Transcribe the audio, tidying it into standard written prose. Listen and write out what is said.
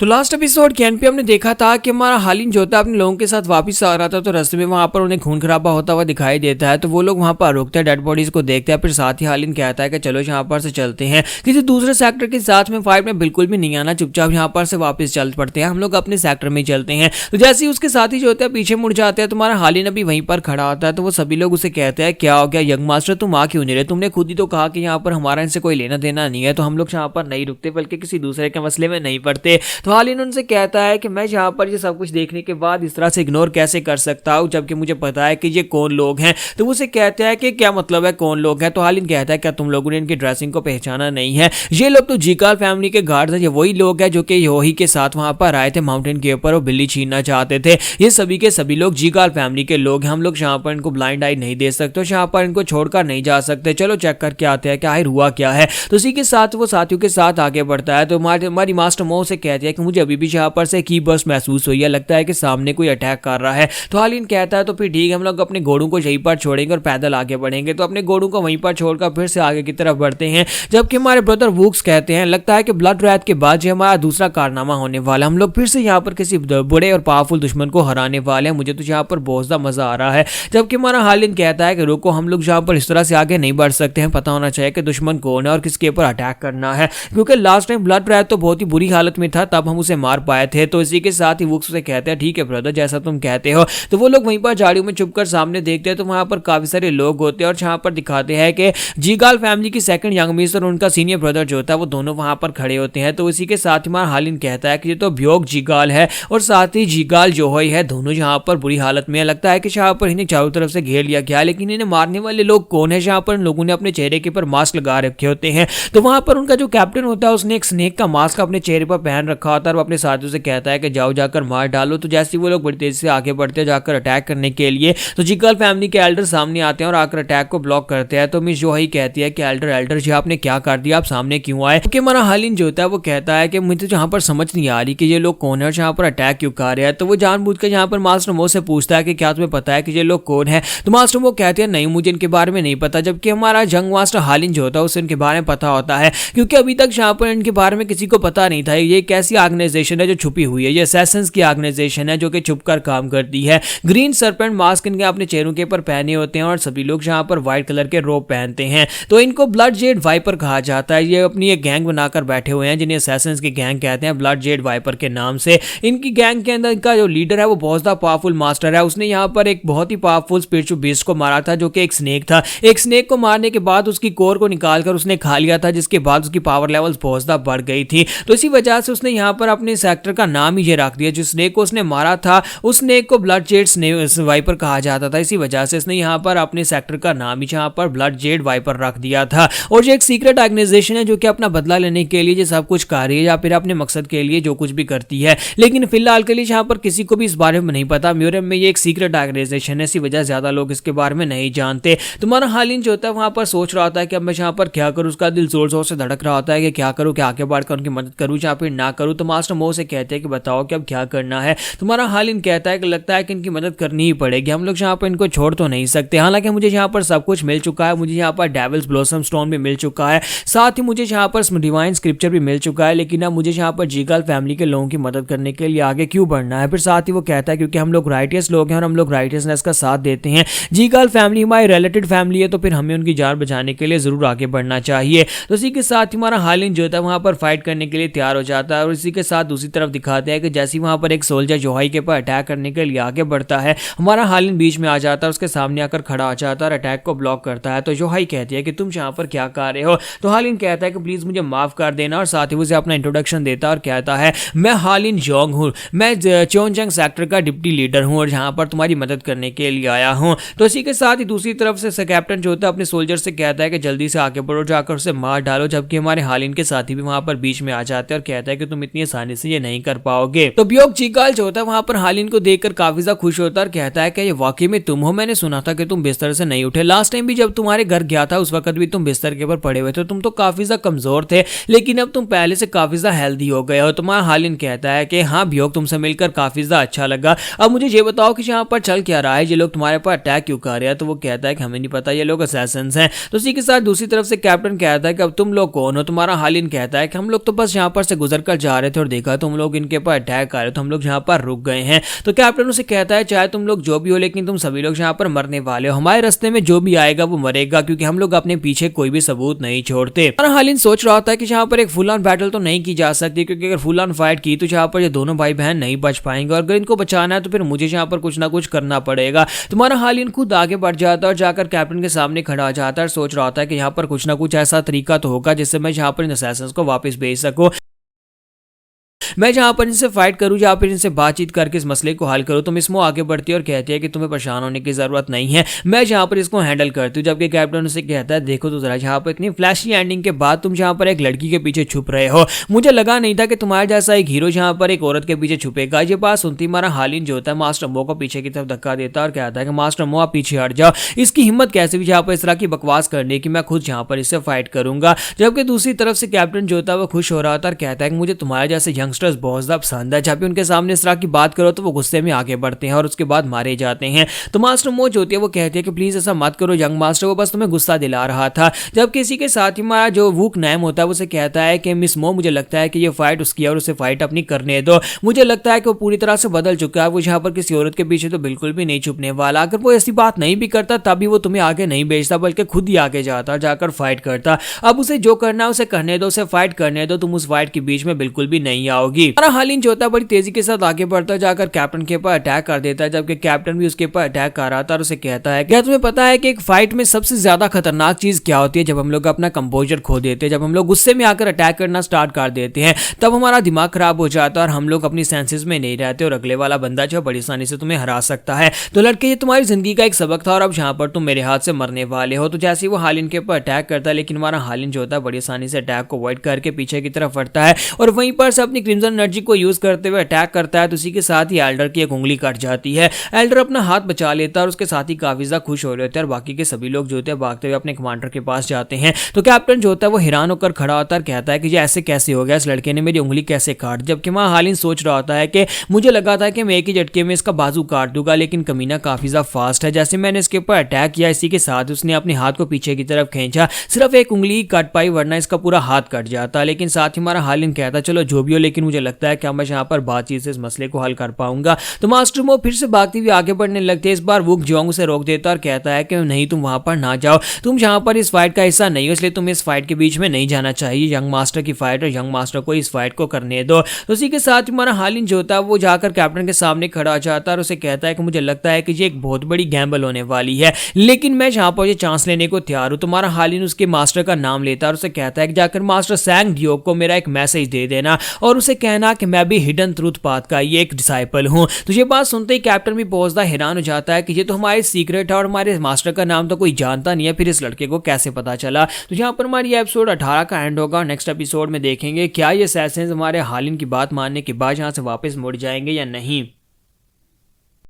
तो last episode के and पे हमने देखा था कि हमारा हालिन जो था अपने लोगों के साथ वापस आ रहा था, तो रास्ते में वहां पर उन्हें खून खराबा होता हुआ दिखाई देता है। तो वो लोग वहां पर रुकते हैं, डेड बॉडीज को देखते हैं। फिर साथ ही हालिन कहता है कि चलो यहाँ पर से चलते हैं, किसी दूसरे सेक्टर के साथ में फाइट में बिल्कुल भी नहीं आना, चुपचाप यहाँ पर से वापस चल पड़ते हैं, हम लोग अपने सेक्टर में चलते हैं। तो जैसे ही उसके साथी जो होते हैं पीछे मुड़ जाते हैं, तुम्हारा हालिन अभी वहीं पर खड़ा होता है। तो वो सभी लोग उसे कहते हैं क्या हो गया यंग मास्टर, तुम आ क्यों नहीं रहे? तुमने खुद ही तो कहा कि यहाँ पर हमारा इनसे कोई लेना देना नहीं है, तो हम लोग यहाँ पर नहीं रुकते बल्कि किसी दूसरे के मसले में नहीं पड़ते। तो हालिन उनसे कहता है कि मैं यहाँ पर ये सब कुछ देखने के बाद इस तरह से इग्नोर कैसे कर सकता हूँ, जबकि मुझे पता है कि ये कौन लोग हैं। तो उसे कहते हैं कि क्या मतलब है कौन लोग हैं? तो हालिन कहता है क्या तुम लोगों ने इनकी ड्रेसिंग को पहचाना नहीं है? ये लोग तो जीकाल फैमिली के गार्ड्स हैं, ये वही लोग हैं जो कि योही के साथ वहां पर आए थे माउंटेन के ऊपर और बिल्ली छीनना चाहते थे। ये सभी के सभी लोग जीकाल फैमिली के लोग हैं, हम लोग यहाँ पर इनको ब्लाइंड आई नहीं दे सकते, यहाँ पर इनको छोड़कर नहीं जा सकते, चलो चेक करके आते हैं कि आखिर हुआ क्या है। तो उसी के साथ वो साथियों के साथ आगे बढ़ता है। तो हमारी मास्टर मो से कहती है कि मुझे अभी भी यहाँ पर से की बस महसूस हुई है, लगता है कि सामने कोई अटैक कर रहा है। तो हालिन कहता है तो फिर ठीक है, हम लोग अपने घोड़ों को यहीं पर छोड़ेंगे और पैदल आगे बढ़ेंगे। तो अपने घोड़ों को वहीं पर छोड़कर फिर से आगे की तरफ बढ़ते हैं, जबकि हमारे ब्रदर वुक्स कहते हैं लगता है कि ब्लड रैथ के बाद जो हमारा दूसरा कारनामा होने वाला, हम लोग फिर से यहाँ पर किसी बड़े और पावरफुल दुश्मन को हराने वाले हैं, मुझे तो यहाँ पर बहुत ज्यादा मजा आ रहा है। जबकि हमारा हालिन कहता है कि रुको, हम लोग यहाँ पर इस तरह से आगे नहीं बढ़ सकते हैं, पता होना चाहिए कि दुश्मन कौन है और किसके ऊपर अटैक करना है, क्योंकि लास्ट टाइम ब्लड रैथ तो बहुत ही बुरी हालत में था, तब हम उसे मार पाए थे। तो इसी के साथ ही वुक्स से कहते हैं ठीक है ब्रदर, जैसा तुम कहते हो। तो वो लोग वहीं पर झाड़ियों में छुपकर सामने देखते हैं, तो वहां पर काफी सारे लोग होते हैं और यहाँ पर दिखाते हैं कि जीगाल फैमिली की सेकंड यंग मिस और उनका सीनियर ब्रदर जो होता है वो दोनों वहां पर खड़े होते हैं। तो इसी के साथ ही हमारा हालिन कहता है कि ये तो ब्योक जीगाल है और साथ ही जीगाल जोहोई है, दोनों यहाँ पर बुरी हालत में है, लगता है कि यहाँ पर इन्हें चारों तरफ से घेर लिया गया, लेकिन इन्हें मारने वाले लोग कौन है? यहाँ पर इन लोगों ने अपने चेहरे के ऊपर मास्क लगा रखे होते हैं। तो वहां पर उनका जो कैप्टन होता है उसने एक स्नेक का मास्क अपने चेहरे पर पहन रखा होता है और वो अपने साथियों से कहता है कि जाओ जाकर मार डालो। तो जैसे वो लोग बड़ी तेजी से आगे बढ़ते हैं जाकर अटैक करने के लिए, तो जीगाल फैमिली के एल्डर सामने आते हैं और आकर अटैक को ब्लॉक करते हैं। तो मिस जोही कहती है कि एल्डर जी आपने क्या कर दिया, आप सामने क्यों आए? क्योंकि हमारा हालिन जो होता है वो कहता है कि मुझे यहाँ पर समझ नहीं आ रही कि ये लोग कौन है और यहाँ पर अटैक क्यों कर रहे हैं। तो वो जानबूझकर यहाँ पर मास्टर मो से पूछता है कि क्या तुम्हें पता है कि ये लोग कौन है? तो मास्टर मो कहते हैं नहीं, मुझे इनके बारे में नहीं पता, जबकि हमारा जंग मास्टर हालिन जो होता है उसे इनके बारे में पता होता है, क्योंकि अभी तक यहाँ पर इनके बारे में किसी को पता नहीं था। ये एक ऐसी ऑर्गेनाइजेशन है जो छुपी हुई है, ये असैसिन्स की ऑर्गेनाइजेशन है जो कि छुपकर काम करती है। ग्रीन सरपेंट मास्क इनके अपने चेहरों के ऊपर पहने होते हैं और सभी लोग यहाँ पर व्हाइट कलर के रोब पहनते हैं। तो इनको ब्लड जेड वाइपर कहा जाता है। ये अपनी एक गैंग बनाकर बैठे हुए हैं जिन्हें असैसिन्स की गैंग कहते हैं, ब्लड जेड वाइपर के नाम से। इनकी गैंग के अंदर इनका जो लीडर है वो बहुत ज्यादा पावरफुल मास्टर है, उसने यहाँ पर एक बहुत ही पावरफुल स्पिरिचुअल बीस्ट को मारा था जो कि एक स्नेक था। एक स्नेक को मारने के बाद उसकी कोर को निकालकर उसने खा लिया था, जिसके बाद उसकी पावर लेवल्स बहुत ज्यादा बढ़ गई थी। तो इसी वजह से उसने यहाँ पर अपने सेक्टर का नाम ही ये रख दिया, जिस स्नेक को उसने मारा था उस स्नेक को ब्लड जेड वाइपर कहा जाता था। इसी वजह से इसने यहाँ पर अपने सेक्टर का नाम ही यहाँ पर ब्लड जेड वाइपर रख दिया था। और ये एक सीक्रेट ऑर्गेनाइजेशन है जो कि अपना बदला लेने के लिए ये सब कुछ कर रही है या फिर अपने मकसद के लिए जो कुछ भी करती है, लेकिन फिलहाल के लिए यहाँ पर किसी को भी इस बारे में नहीं पता। म्यूरम में ये एक सीक्रेट ऑर्गेनाइजेशन है, इसी वजह से ज्यादा लोग इसके बारे में नहीं जानते। तुम्हारा हालिन जो होता है वहां पर सोच रहा होता है कि अब मैं यहाँ पर क्या करूँ, उसका दिल जोर जोर से धड़क रहा होता है कि क्या करूँ, क्या आगे बढ़कर उनकी मदद करूँ या फिर ना करूँ। तो मास्टर मो से कहते हैं कि बताओ कि अब क्या करना है। तुम्हारा हालिन कहता है कि लगता है कि इनकी मदद करनी ही पड़ेगी, हम लोग यहाँ पर इनको छोड़ तो नहीं सकते। हालांकि मुझे यहाँ पर सब कुछ मिल चुका है, मुझे यहाँ पर डेविल्स ब्लॉसम स्टोन भी मिल चुका है, साथ ही मुझे यहाँ पर डिवाइन स्क्रिप्चर भी मिल चुका है, लेकिन अब मुझे यहाँ पर जीगाल फैमिली के लोगों की मदद करने के लिए आगे क्यों बढ़ना है? फिर साथ ही वो कहता है क्योंकि हम लोग राइटियस लोग हैं और हम लोग राइटियसनेस का साथ देते हैं। जीगाल फैमिली हमारी रिलेटेड फैमिली है, तो फिर हमें उनकी जान बचाने के लिए जरूर आगे बढ़ना चाहिए। तो इसी के साथ हमारा हालिन जो होता है वहां पर फाइट करने के लिए तैयार हो जाता है और इसी के साथ दूसरी तरफ दिखाते हैं कि जैसे वहां पर एक सोल्जर जोहाई के ऊपर अटैक करने के लिए आगे बढ़ता है, हमारा हालिन बीच में आ जाता है, उसके सामने आकर खड़ा हो जाता है और अटैक को ब्लॉक करता है। तो जोहाई कहती है कि तुम यहाँ पर क्या कर रहे हो? तो हालिन कहता है कि प्लीज मुझे माफ कर देना और साथ ही उसे अपना इंट्रोडक्शन देता है और कहता है मैं हालिन जोंग हूँ, मैं चोनजंग सेक्टर का डिप्टी लीडर हूँ और यहाँ पर तुम्हारी मदद करने के लिए आया हूँ। तो इसी के साथ ही दूसरी तरफ से कैप्टन जो होता है अपने सोल्जर से कहता है कि जल्दी से आगे बढ़ो, जाकर उसे मार डालो, जबकि हमारे हालिन के साथी भी वहां पर बीच में आ जाते हैं और कहता है कि तुम इतनी आसानी से ये नहीं कर पाओगे। तो ब्योक जीगाल जो होता है वहां पर हालिन को देखकर काफी ज्यादा खुश होता है और कहता है कि ये वाकई में तुम हो, मैंने सुना था कि तुम बिस्तर से नहीं उठे, लास्ट टाइम भी जब तुम्हारे घर गया था उस वक्त भी तुम बिस्तर के ऊपर पड़े हुए थे, तुम तो काफी ज्यादा कमजोर थे, लेकिन अब तुम पहले से काफी ज्यादा हेल्दी हो गए हो। तुम्हारा हालिन कहता है कि हाँ ब्योक, तुमसे मिलकर काफी ज्यादा अच्छा लगा, अब मुझे ये बताओ कि यहाँ पर चल क्या रहा है, ये लोग तुम्हारे पर अटैक क्यों कर रहे हैं? तो वो कहता है कि हमें नहीं पता, ये लोग असैसिन्स हैं। तो इसी के साथ दूसरी तरफ से कैप्टन कहता है कि अब तुम लोग कौन हो? तुम्हारा हालिन कहता है कि हम लोग तो बस यहाँ पर से गुजर कर जा रहे थे और देखा तुम लोग इनके ऊपर अटैक कर रहे हो, तो हम लोग यहाँ पर रुक गए हैं। तो कैप्टन उसे कहता है चाहे तुम लोग जो भी हो लेकिन तुम सभी लोग यहाँ पर मरने वाले हो, हमारे रास्ते में जो भी आएगा वो मरेगा, क्योंकि हम लोग अपने पीछे कोई भी सबूत नहीं छोड़ते। और हालिन सोच रहा था कि यहाँ पर एक फुल ऑन बैटल तो नहीं की जा सकती, क्योंकि अगर फुल ऑन फाइट की तो यहाँ पर ये दोनों भाई बहन नहीं बच पाएंगे, और अगर इनको बचाना है तो फिर मुझे यहाँ पर कुछ ना कुछ करना पड़ेगा। तुम्हारा हालिन खुद आगे बढ़ जाता है और जाकर कैप्टन के सामने खड़ा हो जाता है और सोच रहा था कि यहाँ पर कुछ ना कुछ ऐसा तरीका तो होगा जिससे मैं यहाँ पर इन असैसिन्स को वापस भेज सकूं, मैं जहां पर इनसे फाइट करूं, जहां पर इनसे बातचीत करके इस मसले को हल करूं। तो मिस्मो आगे बढ़ती है और कहती है कि तुम्हें परेशान होने की जरूरत नहीं है, मैं जहां पर इसको हैंडल करती हूं। जबकि कैप्टन उसे कहता है देखो तो जरा, जहां पर इतनी फ्लैशी एंडिंग के बाद तुम जहां पर एक लड़की के पीछे छुप रहे हो, मुझे लगा नहीं था कि तुम्हारे जैसा एक हीरो जहां पर एक औरत के पीछे छुपेगा। ये बात सुनती हमारा हालिन जो होता है मास्टर मो को पीछे की तरफ धक्का देता है और कहता है कि मास्टर मो आप पीछे हट जाओ, इसकी हिम्मत कैसे भी जहां पर इस तरह की बकवास करने की, मैं खुद जहां पर इससे फाइट करूंगा। जबकि दूसरी तरफ से कैप्टन जो होता है वो खुश हो रहा था और कहता है कि मुझे तुम्हारे जैसे यंगस्टर्स बहुत ज्यादा पसंद है। जब भी उनके सामने इस तरह की बात करो तो वो गुस्से में आगे बढ़ते हैं और उसके बाद मारे जाते हैं। तो मास्टर मो जो होती है वो कहती है कि प्लीज ऐसा मत करो यंग मास्टर, वो बस तुम्हें गुस्सा दिला रहा था। जब किसी के साथ ही हमारा जो वूक नैम होता है वो उसे कहता है कि मिस मो मुझे लगता है कि ये फाइट उसकी और उसे फाइट अपनी करने दो, मुझे लगता है कि वो पूरी तरह से बदल चुका है, वो यहाँ पर किसी औरत के पीछे तो बिल्कुल भी नहीं छुपने वाला। अगर वो ऐसी बात नहीं भी करता तभी वो तुम्हें आगे नहीं भेजता, बल्कि खुद ही आगे जाता जाकर फाइट करता। अब उसे जो करना है उसे करने दो, उसे फाइट करने दो, तुम उस फाइट के बीच में बिल्कुल भी नहीं आओगी। हालिन जो होता है बड़ी तेजी के साथ आगे बढ़ता है, जाकर कैप्टन के ऊपर अटैक कर देता है। जबकि कैप्टन भी उसके ऊपर अटैक कर रहा था और उसे कहता है क्या तुम्हें पता है कि एक फाइट में सबसे ज्यादा खतरनाक चीज क्या होती है? जब हम लोग अपना कंपोजर खो देते हैं, जब हम लोग गुस्से में आकर अटैक करना स्टार्ट कर देते हैं, तब हमारा दिमाग खराब हो जाता है और हम लोग अपनी सेंसेस में नहीं रहते और अगले वाला बंदा जो बड़ी आसानी से तुम्हें हरा सकता है। तो लड़के ये तुम्हारी जिंदगी का एक सबक था और अब यहाँ पर तुम मेरे हाथ से मरने वाले हो। तो जैसे वो हालिन के ऊपर अटैक करता है, लेकिन हमारा हालिन जो होता है बड़ी आसानी से अटैक को अवॉइड करके पीछे की तरफ हटता है और वहीं पर से अपनी क्रिम्सन एनर्जी को यूज करते हुए अटैक करता है। तो उसी के साथ ही एल्डर की एक उंगली कट जाती है। एल्डर अपना हाथ बचा लेता है और उसके साथ ही काफी ज्यादा खुश हो रहे होते हैं और बाकी के सभी लोग जो होते हैं भागते हुए अपने कमांडर के पास जाते हैं। तो कैप्टन जो होता है वो हैरान होकर खड़ा होता है, कहता है कि ये ऐसे कैसे हो गया, इस लड़के ने मेरी उंगली कैसे काट। जबकि वहां हालिन सोच रहा होता है कि मुझे लगा था कि मैं एक ही झटके में इसका बाजू काट दूंगा, लेकिन कमीना काफी ज्यादा फास्ट है। जैसे मैंने इसके ऊपर अटैक किया, इसी के साथ उसने अपने हाथ को पीछे की तरफ खींचा, सिर्फ एक उंगली ही कट पाई, वरना इसका पूरा हाथ कट जाता। लेकिन साथ ही हमारा हालिन कहता चलो जो भी हो, लेकिन मुझे लगता है कि मैं यहाँ पर बातचीत से इस मसले को हल कर पाऊंगा। तो मास्टर मो फिर से भागती हुई आगे बढ़ने लगते हैं। इस बार वुक जोंग उसे रोक देता और कहता है कि नहीं, तुम वहां पर ना जाओ, तुम जहां पर इस फाइट का हिस्सा नहीं हो, इसलिए तुम इस फाइट के बीच में नहीं जाना चाहिए। यंग मास्टर की फाइट और यंग मास्टर को इस फाइट को करने दो। तो उसी के साथ हमारा हालिन जो होता है वो जाकर कैप्टन के सामने खड़ा हो जाता है और उसे कहता है कि मुझे लगता है कि ये एक बहुत बड़ी गैम्बल होने वाली है, लेकिन मैं जहां पर ये चांस लेने को तैयार हूं। तुम्हारा हालिन उसके मास्टर का नाम लेता है और उसे कहता है कि जाकर मास्टर सैंग डियोक को मेरा एक मैसेज दे देना और उसे कहना कि मैं भी हिडन ट्रूथ पाथ का ये एक डिसाइपल हूं। तो ये बात सुनते ही कैप्टन भी बहुत ज्यादा हैरान हो जाता है कि ये तो हमारे सीक्रेट है और हमारे मास्टर का नाम तो कोई जानता नहीं है, फिर इस लड़के को कैसे पता चला। तो यहाँ पर हमारी एपिसोड 18 का एंड होगा। नेक्स्ट एपिसोड में देखेंगे क्या ये असैसिन्स हमारे हालिन की बात मानने के बाद यहाँ से वापस मुड़ जाएंगे या नहीं।